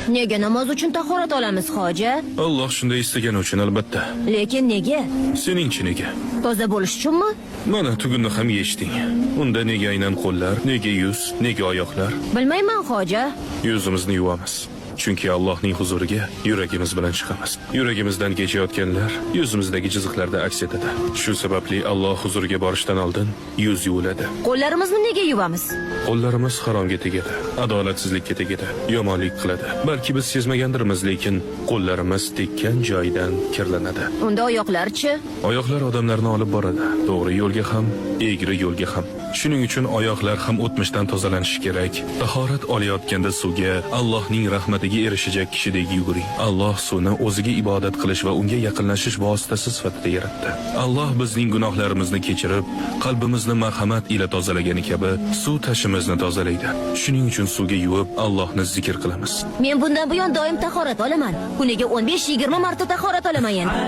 Nega namoz uchun tahorat olamiz, hoji? Alloh shunday istagani uchun albatta. Lekin nega? Seningchi nega? Toza bo'lish uchunmi? Mana tugunni ham yechding. Unda nega aynan qo'llar, nega yuz, nega oyoqlar? Bilmayman, hoji. Yuzimizni yuvamiz. Chunki Allohning huzuriga yuragimiz bilan chiqamiz. Yuragimizdan kechayotganlar yuzimizdagi chiziqlarda aks etadi. Shu sababli Alloh huzuriga borishdan oldin yuz yuviladi. Qo'llarimizni nega yuvamiz? Qo'llarimiz haromga tegadi, adolatsizlikka tegadi, yomonlik qiladi. Balki biz sezmagandirmiz, lekin qo'llarimiz tekkan joydan kirlanadi. Unda oyoqlar-chi? Oyoqlar odamlarni olib boradi, to'g'ri yo'lga ham, egri yo'lga ham. Shuning uchun oyoqlar ham o'tmishdan tozalanishi kerak. Tahorat olayotganda suvga Allohning rahmatiga erishajak kishidek yuguring. Alloh suvni o'ziga ibodat qilish va unga yaqinlashish vositasi sifatida yaratdi. Alloh bizning gunohlarimizni kechirib, qalbimizni marhamat ila tozalagani kabi suv tashimizni tozalaydi. Shuning uchun suvga yuvib Allohni zikr qilamiz. Men bundan buyon doim tahorat olaman. Kuniga 15-20 marta tahorat olaman endi.